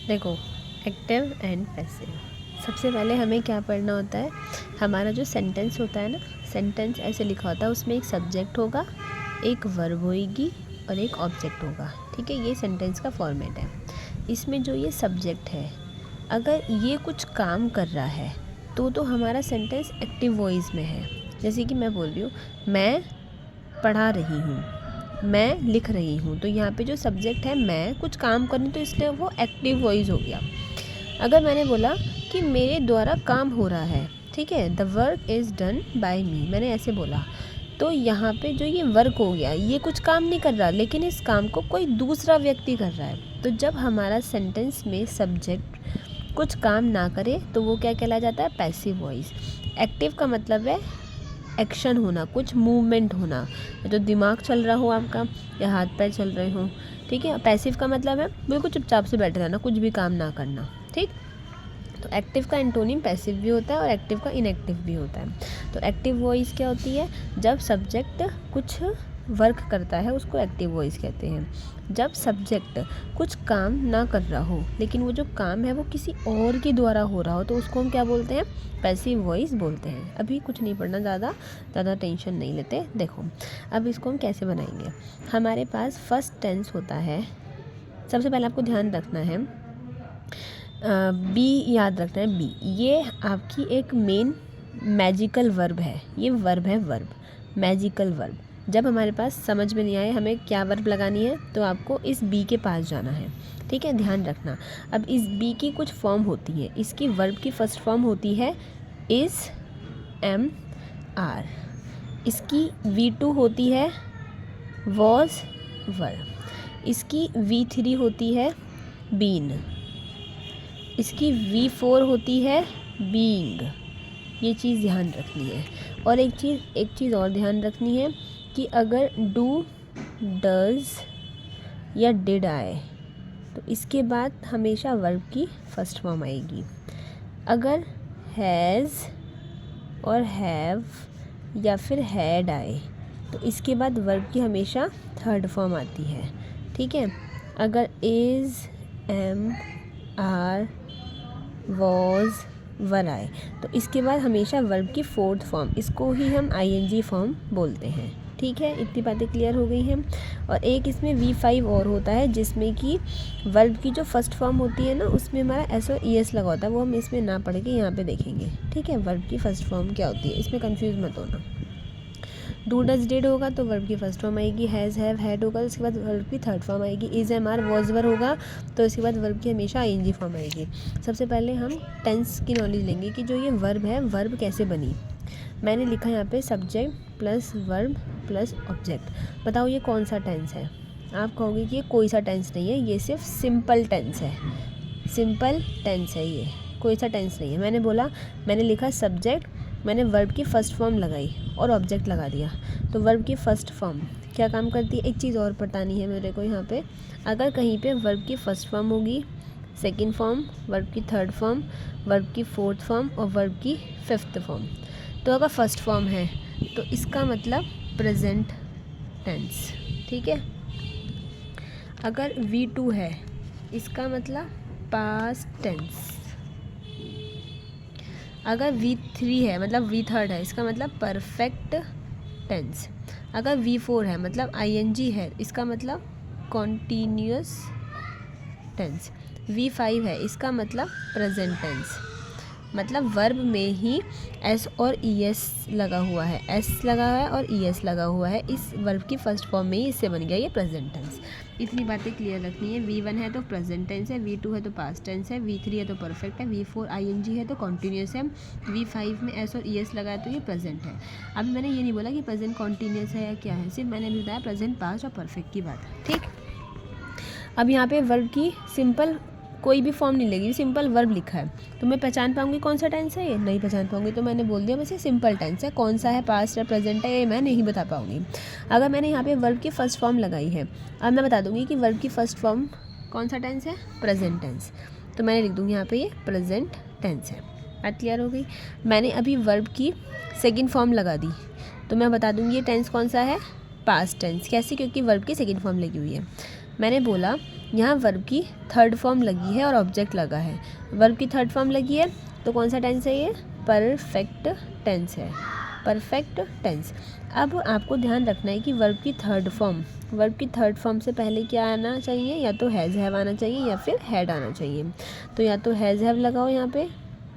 देखो, active and passive. सबसे पहले हमें क्या पढ़ना होता है, हमारा जो सेंटेंस होता है ना, सेंटेंस ऐसे लिखा होता है, उसमें एक सब्जेक्ट होगा, एक वर्ब होगी और एक ऑब्जेक्ट होगा। ठीक है, ये सेंटेंस का फॉर्मेट है। इसमें जो ये सब्जेक्ट है, अगर ये कुछ काम कर रहा है तो हमारा सेंटेंस एक्टिव वॉइस में है। जैसे कि मैं बोल रही हूँ, मैं पढ़ा रही हूँ, मैं लिख रही हूँ, तो यहाँ पे जो सब्जेक्ट है मैं कुछ काम कर रही हूँ, तो इसलिए वो एक्टिव वॉइस हो गया। अगर मैंने बोला कि मेरे द्वारा काम हो रहा है, ठीक है, the work is done by me, मैंने ऐसे बोला, तो यहाँ पे जो ये वर्क हो गया, ये कुछ काम नहीं कर रहा, लेकिन इस काम को कोई दूसरा व्यक्ति कर रहा है। तो जब हमारा सेंटेंस में सब्जेक्ट कुछ काम ना करे तो वो क्या कहला जाता है, पैसिव वॉइस। एक्टिव का मतलब है एक्शन होना, कुछ मूवमेंट होना, जो दिमाग चल रहा हो आपका या हाथ पैर चल रहे हो। ठीक है, पैसिव का मतलब है बिल्कुल चुपचाप से बैठे रहना, कुछ भी काम ना करना। ठीक, तो एक्टिव का एंटोनिम पैसिव भी होता है और एक्टिव का इनएक्टिव भी होता है। तो एक्टिव वॉइस क्या होती है, जब सब्जेक्ट कुछ वर्क करता है उसको एक्टिव वॉइस कहते हैं। जब सब्जेक्ट कुछ काम ना कर रहा हो, लेकिन वो जो काम है वो किसी और के द्वारा हो रहा हो, तो उसको हम क्या बोलते हैं, पैसिव वॉइस बोलते हैं। अभी कुछ नहीं पढ़ना, ज़्यादा टेंशन नहीं लेते। देखो अब इसको हम कैसे बनाएंगे। हमारे पास फर्स्ट टेंस होता है, सबसे पहले आपको ध्यान रखना है, बी याद रखना है। बी ये आपकी एक मेन मैजिकल वर्ब है, ये वर्ब है, वर्ब, मैजिकल वर्ब। जब हमारे पास समझ में नहीं आए हमें क्या वर्ब लगानी है, तो आपको इस बी के पास जाना है। ठीक है, ध्यान रखना। अब इस बी की कुछ फॉर्म होती है, इसकी वर्ब की फर्स्ट फॉर्म होती है इज़, एम, आर। इसकी V2 होती है वॉज, वर। इसकी V3 होती है बीन। इसकी V4 होती है बीइंग। ये चीज़ ध्यान रखनी है। और एक चीज़ और ध्यान रखनी है कि अगर डू, डज या डिड आए तो इसके बाद हमेशा वर्ब की फर्स्ट फॉर्म आएगी। अगर हैज़ और हैव या फिर हैड आए तो इसके बाद वर्ब की हमेशा थर्ड फॉर्म आती है। ठीक है, अगर इज़, एम, आर, वॉज, वर आए तो इसके बाद हमेशा वर्ब की फोर्थ फॉर्म, इसको ही हम ING फॉर्म बोलते हैं। ठीक है, इतनी बातें क्लियर हो गई हैं। और एक इसमें V5 और होता है, जिसमें कि वर्ब की जो फर्स्ट फॉर्म होती है ना, उसमें हमारा S और ES लगा होता है, वो हम इसमें ना पढ़ के यहाँ पे देखेंगे। ठीक है, वर्ब की फर्स्ट फॉर्म क्या होती है, इसमें कंफ्यूज मत होना। डू, डज, डिड होगा तो वर्ब की फर्स्ट फॉर्म आएगी। हैज़, हैव, हैड होगा तो उसके बाद वर्ब की थर्ड फॉर्म आएगी। इज़, एम, आर, वॉज, वर होगा तो इसके बाद वर्ब की हमेशा ING फॉर्म आएगी। सबसे पहले हम टेंस की नॉलेज लेंगे कि जो ये वर्ब है, वर्ब कैसे बनी। मैंने लिखा यहाँ पे subject plus verb plus object. बताओ ये कौन सा टेंस है। आप कहोगे कि ये कोई सा टेंस नहीं है, ये सिर्फ सिंपल टेंस है। सिंपल टेंस है ये, कोई सा टेंस नहीं है। मैंने लिखा सब्जेक्ट, मैंने वर्ब की फ़र्स्ट फॉर्म लगाई और ऑब्जेक्ट लगा दिया। तो वर्ब की फ़र्स्ट फॉर्म क्या काम करती है, एक चीज़ और बतानी है मेरे को यहाँ पे। अगर कहीं पे वर्ब की फ़र्स्ट फॉर्म होगी, सेकंड फॉर्म, वर्ब की थर्ड फॉर्म, वर्ब की फोर्थ फॉर्म और वर्ब की फिफ्थ फॉर्म, तो अगर फर्स्ट फॉर्म है तो इसका मतलब प्रेजेंट टेंस। ठीक है, अगर V2 है इसका मतलब पास्ट टेंस। अगर V3 है मतलब V3 है, इसका मतलब परफेक्ट टेंस। अगर V4 है मतलब ING है, इसका मतलब कॉन्टीन्यूअस टेंस। V5 है, इसका मतलब प्रेजेंट टेंस। मतलब वर्ब में ही S और ES लगा हुआ है, S लगा हुआ है और ES लगा हुआ है, इस वर्ब की फर्स्ट फॉर्म में ही इससे बन गया ये प्रेजेंट टेंस। इतनी बातें क्लियर रखनी है। V1 है तो प्रेजेंट टेंस है, V2 है तो पास्ट टेंस है, V3 है तो परफेक्ट है, V4 ING है तो कॉन्टीन्यूअस है, V5 में S और ES लगा है तो ये प्रेजेंट है। अब मैंने ये नहीं बोला कि प्रेजेंट कॉन्टीन्यूअस है या क्या है, सिर्फ मैंने भी बताया प्रेजेंट, पास्ट और परफेक्ट की बात। ठीक, अब यहाँ पे वर्ब की सिंपल कोई भी फॉर्म नहीं लगेगी, सिंपल वर्ब लिखा है, तो मैं पहचान पाऊंगी कौन सा टेंस है, ये नहीं पहचान पाऊंगी। तो मैंने बोल दिया वैसे सिंपल टेंस है, कौन सा है, पास्ट है, प्रेजेंट है, ये मैं नहीं बता पाऊंगी। अगर मैंने यहाँ पे वर्ब की फर्स्ट फॉर्म लगाई है, अब मैं बता दूंगी कि वर्ब की फर्स्ट फॉर्म कौन सा टेंस है, प्रेजेंट टेंस, तो मैंने लिख दूँगी यहाँ पर ये प्रेजेंट टेंस है। बात क्लियर हो गई। मैंने अभी वर्ब की सेकेंड फॉर्म लगा दी तो मैं बता दूँगी ये टेंस कौन सा है, पास्ट टेंस। कैसे, क्योंकि वर्ब की सेकेंड फॉर्म लगी हुई है। मैंने बोला यहाँ वर्ब की थर्ड फॉर्म लगी है और ऑब्जेक्ट लगा है। वर्ब की थर्ड फॉर्म लगी है तो कौन सा टेंस है ये? परफेक्ट टेंस है, परफेक्ट टेंस। अब आपको ध्यान रखना है कि वर्ब की थर्ड फॉर्म से पहले क्या आना चाहिए? या तो हैज़ हैव आना चाहिए या फिर हैड आना चाहिए। तो या तो हैज़ हैव लगाओ, यहाँ पे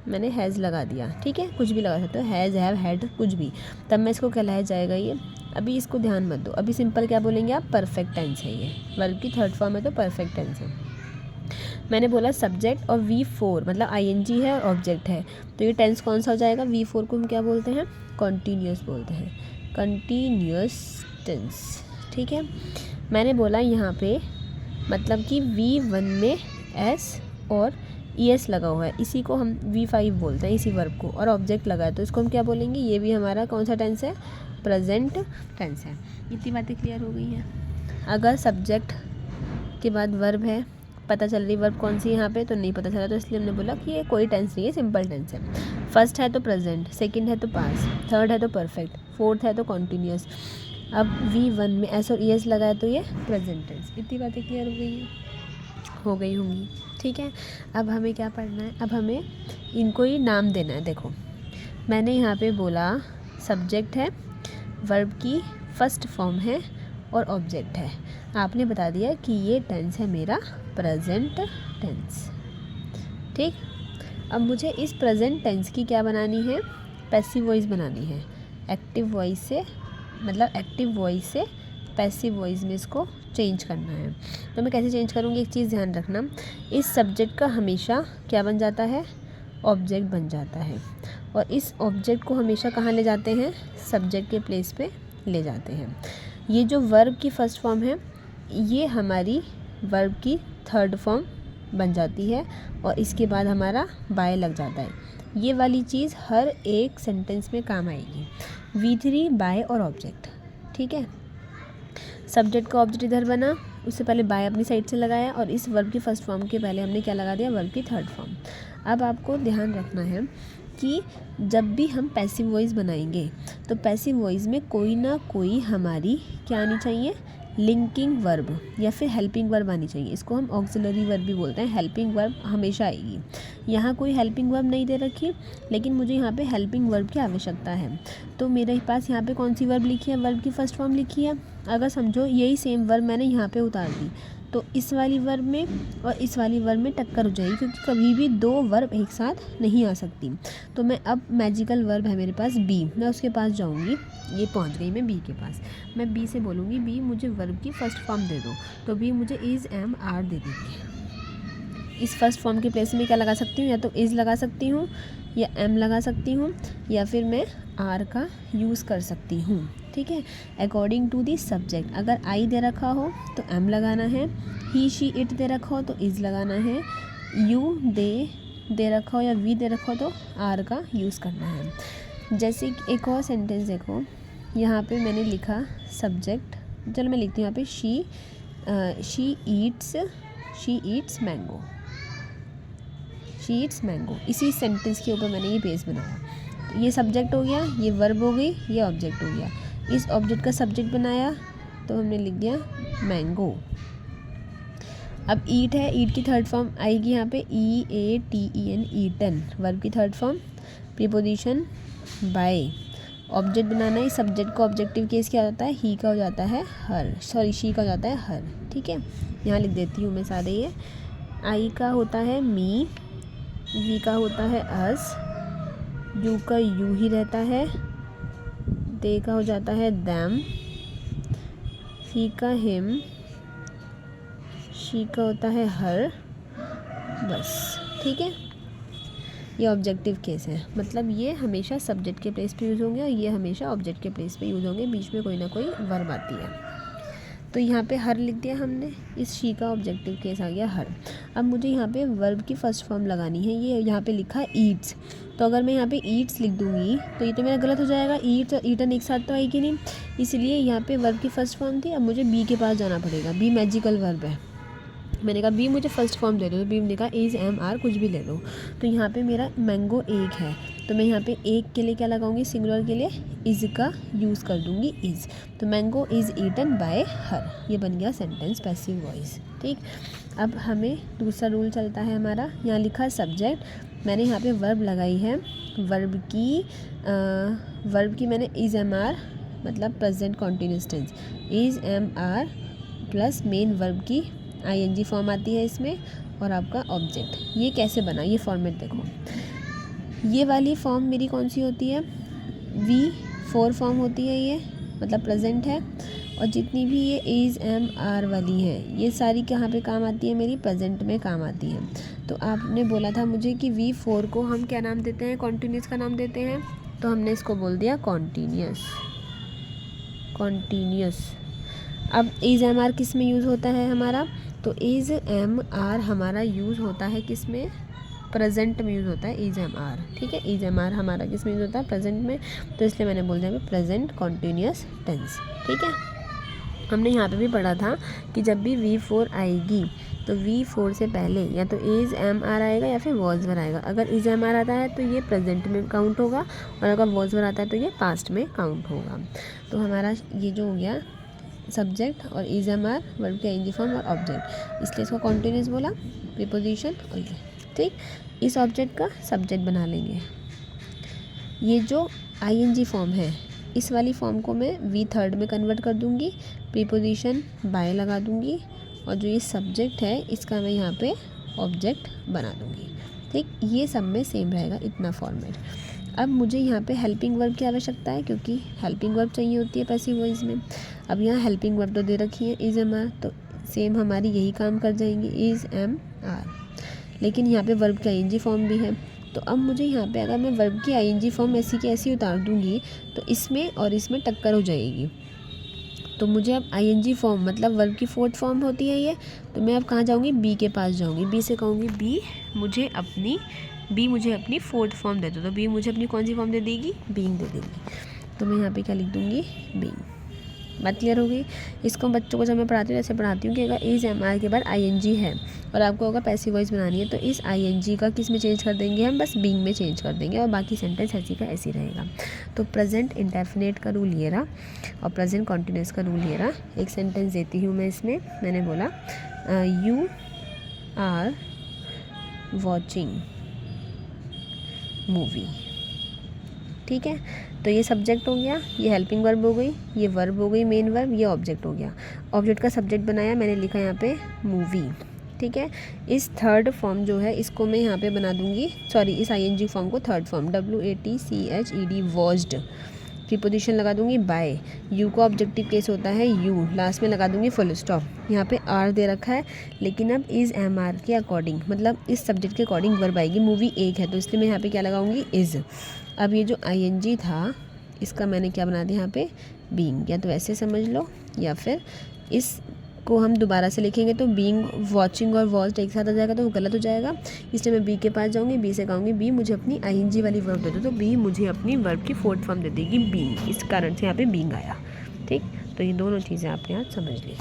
मैंने हैज़ लगा दिया, ठीक है, कुछ भी लगा सकते हो, हैज़ हैव हैड कुछ भी, तब मैं इसको कहलाया जाएगा ये। अभी इसको ध्यान मत दो, अभी सिंपल क्या बोलेंगे आप? परफेक्ट टेंस है ये, वर्ब की थर्ड फॉर्म है तो परफेक्ट टेंस है। मैंने बोला सब्जेक्ट और V4 मतलब ING है और ऑब्जेक्ट है, तो ये टेंस कौन सा हो जाएगा? V4 को हम क्या बोलते हैं? कॉन्टीन्यूअस बोलते हैं, कॉन्टीन्यूअस टेंस, ठीक है। मैंने बोला यहाँ पे मतलब कि V1 में S और ES लगा हुआ है, इसी को हम V5 बोलते हैं, इसी वर्ब को, और ऑब्जेक्ट लगा है तो इसको हम क्या बोलेंगे? ये भी हमारा कौन सा टेंस है? प्रेजेंट टेंस है। इतनी बातें क्लियर हो गई हैं। अगर सब्जेक्ट के बाद वर्ब है, पता चल रही वर्ब कौन सी यहाँ पे, तो नहीं पता चला, तो इसलिए हमने बोला कि ये कोई टेंस नहीं है, सिंपल टेंस है। फर्स्ट है तो प्रेजेंट, सेकंड है तो पास, थर्ड है तो परफेक्ट, फोर्थ है तो कॉन्टीन्यूअस। अब V1 में S और ES लगा है तो ये प्रेजेंट टेंस। इतनी बातें क्लियर हो गई होंगी, ठीक है। अब हमें क्या पढ़ना है? अब हमें इनको ही नाम देना है। देखो मैंने यहाँ पे बोला सब्जेक्ट है, वर्ब की फर्स्ट फॉर्म है और ऑब्जेक्ट है। आपने बता दिया कि ये टेंस है मेरा प्रेजेंट टेंस, ठीक। अब मुझे इस प्रेजेंट टेंस की क्या बनानी है? पैसिव वॉइस बनानी है। एक्टिव वॉइस से मतलब एक्टिव वॉइस से पैसिव वॉइस में इसको चेंज करना है। तो मैं कैसे चेंज करूँगी? एक चीज़ ध्यान रखना, इस सब्जेक्ट का हमेशा क्या बन जाता है? ऑब्जेक्ट बन जाता है, और इस ऑब्जेक्ट को हमेशा कहाँ ले जाते हैं? सब्जेक्ट के प्लेस पे ले जाते हैं। ये जो वर्ब की फर्स्ट फॉर्म है ये हमारी वर्ब की थर्ड फॉर्म बन जाती है, और इसके बाद हमारा बाय लग जाता है। ये वाली चीज़ हर एक सेंटेंस में काम आएगी। V3 बाय और ऑब्जेक्ट, ठीक है। सब्जेक्ट का ऑब्जेक्ट इधर बना, उससे पहले बाय अपनी साइड से लगाया, और इस वर्ब की फर्स्ट फॉर्म के पहले हमने क्या लगा दिया? वर्ब की थर्ड फॉर्म। अब आपको ध्यान रखना है कि जब भी हम पैसिव वॉइस बनाएंगे तो पैसिव वॉइस में कोई ना कोई हमारी क्या आनी चाहिए? लिंकिंग वर्ब या फिर हेल्पिंग वर्ब आनी चाहिए। इसको हम ऑक्सिलरी वर्ब भी बोलते हैं। हेल्पिंग वर्ब हमेशा आएगी। यहाँ कोई हेल्पिंग वर्ब नहीं दे रखी, लेकिन मुझे यहाँ पे हेल्पिंग वर्ब की आवश्यकता है, तो मेरे पास यहाँ पे कौन सी वर्ब लिखी है? वर्ब की फर्स्ट फॉर्म लिखी है। अगर समझो यही सेम वर्ब मैंने यहाँ पे उतार दी तो इस वाली वर्ब में और इस वाली वर्ब में टक्कर हो जाएगी, क्योंकि कभी भी दो वर्ब एक साथ नहीं आ सकती। तो मैं अब मैजिकल वर्ब है मेरे पास बी, मैं उसके पास जाऊंगी। ये पहुंच गई मैं बी के पास। मैं बी से बोलूँगी बी मुझे वर्ब की फर्स्ट फॉर्म दे दो, तो बी मुझे इज़ एम आर दे देगी। इस फर्स्ट फॉर्म के प्लेस में क्या लगा सकती हूँ? या तो इज़ लगा सकती हूँ, या एम लगा सकती हूँ, या फिर मैं आर का यूज़ कर सकती हूँ, ठीक है। अकॉर्डिंग टू दी सब्जेक्ट, अगर आई दे रखा हो तो एम लगाना है, ही शी इट दे रखा हो तो इज़ लगाना है, यू दे रखा हो या वी दे रखा हो तो आर का यूज़ करना है। जैसे एक और सेंटेंस देखो, यहाँ पे मैंने लिखा सब्जेक्ट, चलो मैं लिखती हूँ यहाँ पे she Yeats mango, she Yeats mango. इसी सेंटेंस के ऊपर मैंने ये बेस बनाया। ये सब्जेक्ट हो गया, ये वर्ब हो गई, ये ऑब्जेक्ट हो गया। इस ऑब्जेक्ट का सब्जेक्ट बनाया तो हमने लिख दिया मैंगो। अब ईट है, ईट की थर्ड फॉर्म आएगी यहाँ पे EATEN, ईटन। वर्ब की third form, preposition by. Object बनाना है, सब्जेक्ट का ऑब्जेक्टिव केस क्या होता है? ही का हो जाता है हर, सॉरी शी का हो जाता है हर, ठीक है। यहाँ लिख देती हूँ मैं सारे ये। आई का होता है मी, वी का होता है अस, यू का यू ही रहता है, दे का हो जाता है दैम, ही का हिम, शी का होता है हर, बस, ठीक है। ये ऑब्जेक्टिव केस है, मतलब ये हमेशा सब्जेक्ट के प्लेस पे यूज़ होंगे और ये हमेशा ऑब्जेक्ट के प्लेस पे यूज़ होंगे। बीच में कोई ना कोई वर्ब आती है। तो यहाँ पे हर लिख दिया हमने, इस शी का ऑब्जेक्टिव केस आ गया हर। अब मुझे यहाँ पे वर्ब की फर्स्ट फॉर्म लगानी है। ये यहाँ पे लिखा है ईट्स, तो अगर मैं यहाँ पे ईट्स लिख दूँगी तो ये तो मेरा गलत हो जाएगा। ईट्स और ईटन एक साथ तो आएगी नहीं, इसलिए यहाँ पे वर्ब की फर्स्ट फॉर्म थी। अब मुझे बी के पास जाना पड़ेगा। बी मैजिकल वर्ब है। मैंने कहा बी मुझे फर्स्ट फॉर्म दे दो, तो बी ने कहा इज़ एम आर कुछ भी ले लो। तो यहाँ पे मेरा मैंगो एक है, तो मैं यहाँ पे एक के लिए क्या लगाऊंगी? सिंगुलर के लिए इज़ का यूज़ कर दूंगी इज़। तो mango is eaten by her, ये बन गया सेंटेंस पैसिव वॉइस, ठीक। अब हमें दूसरा रूल चलता है हमारा, यहाँ लिखा सब्जेक्ट, मैंने यहाँ पे वर्ब लगाई है, वर्ब की मैंने इज़ एम आर मतलब present continuous tense, is am are plus main verb की आईएनजी फॉर्म आती है इसमें, और आपका ऑब्जेक्ट। ये कैसे बना, ये फॉर्मेट देखो, ये वाली फॉर्म मेरी कौन सी होती है, V4 फॉर्म होती है ये, मतलब प्रेजेंट है, और जितनी भी ये इज़ एम आर वाली है ये सारी कहाँ पे काम आती है, मेरी प्रेजेंट में काम आती है। तो आपने बोला था मुझे कि V4 को हम क्या नाम देते हैं, कॉन्टीन्यूस का नाम देते हैं, तो हमने इसको बोल दिया कॉन्टीन्यूस। अब इज़ एम आर किस में यूज़ होता है हमारा, तो इज़ एम आर हमारा यूज़ होता है किस में, प्रेजेंट में यूज़ होता है इज़ एम आर। ठीक है, इज़ एम आर हमारा किस में यूज़ होता है, प्रेजेंट में, तो इसलिए मैंने बोल दिया प्रेजेंट कॉन्टीन्यूस टेंस। ठीक है, हमने यहाँ पे भी पढ़ा था कि जब भी V4 आएगी तो V4 से पहले या तो इज़ एम आर आएगा या फिर वॉज वर आएगा। अगर इज़ एम आर आता है तो ये प्रेजेंट में काउंट होगा, और अगर वॉज वर आता है तो ये पास्ट में काउंट होगा। तो हमारा ये जो हो गया सब्जेक्ट और इज़ एम आर, वर्ब के आईएनजी फॉर्म और ऑब्जेक्ट, इसलिए इसको कॉन्टिन्यूस बोला, प्रीपोजिशन और ये। ठीक, इस ऑब्जेक्ट का सब्जेक्ट बना लेंगे। ये जो आईएनजी फॉर्म है इस वाली फॉर्म को मैं V3 में कन्वर्ट कर दूंगी, प्रीपोजिशन बाय लगा दूंगी, और जो ये सब्जेक्ट है इसका मैं यहाँ पे ऑब्जेक्ट बना दूंगी। ठीक, ये सब में सेम रहेगा इतना फॉर्मेट। अब मुझे यहाँ पे हेल्पिंग वर्ब की आवश्यकता है, क्योंकि हेल्पिंग वर्ब चाहिए होती है पैसिव वॉइस में। अब यहाँ हेल्पिंग वर्ब तो दे रखी है इज़ एम आर, तो सेम हमारी यही काम कर जाएंगी, इज़ एम आर, लेकिन यहाँ पे वर्ब की आईएनजी फॉर्म भी है। तो अब मुझे यहाँ पे अगर मैं वर्ब की आईएनजी फॉर्म ऐसी की ऐसी उतार दूँगी तो इसमें और इसमें टक्कर हो जाएगी। तो मुझे अब आईएनजी फॉर्म मतलब वर्ब की फोर्थ फॉर्म होती है ये, तो मैं अब कहाँ जाऊँगी, बी के पास जाऊँगी, बी से कहूँगी बी मुझे अपनी फोर्थ फॉर्म दे दो, तो बी मुझे अपनी कौन सी फॉर्म दे देगी, बीइंग दे देगी। तो मैं यहाँ पे क्या लिख दूँगी, बीइंग। बात क्लियर हो गई। इसको बच्चों को जब मैं पढ़ाती हूँ ऐसे पढ़ाती हूँ कि अगर इज़ एम आर के बाद आईएनजी है और आपको अगर पैसिव वॉइस बनानी है तो इस आईएनजी का किस में चेंज कर देंगे, हम बस बीइंग में चेंज कर देंगे, और बाकी सेंटेंस ऐसी का ऐसी रहेगा। तो प्रेजेंट इंडेफिनिट का रूल ये रहा और प्रेजेंट कॉन्टिन्यूस का रूल ये रहा। एक सेंटेंस देती हूँ मैं इसमें, मैंने बोला यू आर वॉचिंग मूवी। ठीक है, तो ये सब्जेक्ट हो गया, ये हेल्पिंग वर्ब हो गई, ये वर्ब हो गई मेन वर्ब, ये ऑब्जेक्ट हो गया। ऑब्जेक्ट का सब्जेक्ट बनाया, मैंने लिखा यहाँ पे मूवी। ठीक है, इस थर्ड फॉर्म जो है इसको मैं यहाँ पे बना दूँगी, सॉरी इस आईएनजी फॉर्म को third form WATCHED watched, preposition लगा दूँगी बाय, यू का ऑब्जेक्टिव केस होता है यू, लास्ट में लगा दूँगी फुल स्टॉप। यहाँ पे आर दे रखा है, लेकिन अब इज़ एम आर के अकॉर्डिंग मतलब इस सब्जेक्ट के अकॉर्डिंग वर्ब आएगी, मूवी एक है तो इसलिए मैं यहाँ पे क्या लगाऊंगी, इज़। अब ये जो आईएनजी था इसका मैंने क्या बना दिया यहाँ पे, बीइंग, या तो ऐसे समझ लो या फिर इसको हम दोबारा से लिखेंगे तो बीइंग, वॉचिंग और वॉच्ड एक साथ आ जाएगा तो वो गलत हो जाएगा, इसलिए मैं बी के पास जाऊँगी, बी से कहूँगी बी मुझे अपनी आईएनजी वाली वर्ब दे दो, तो बी मुझे अपनी वर्ब की फोर्थ फॉर्म दे देगी बीइंग, इस कारण से यहाँ पे बीइंग आया। ठीक, तो ये दोनों चीज़ें आपने आज समझ ली।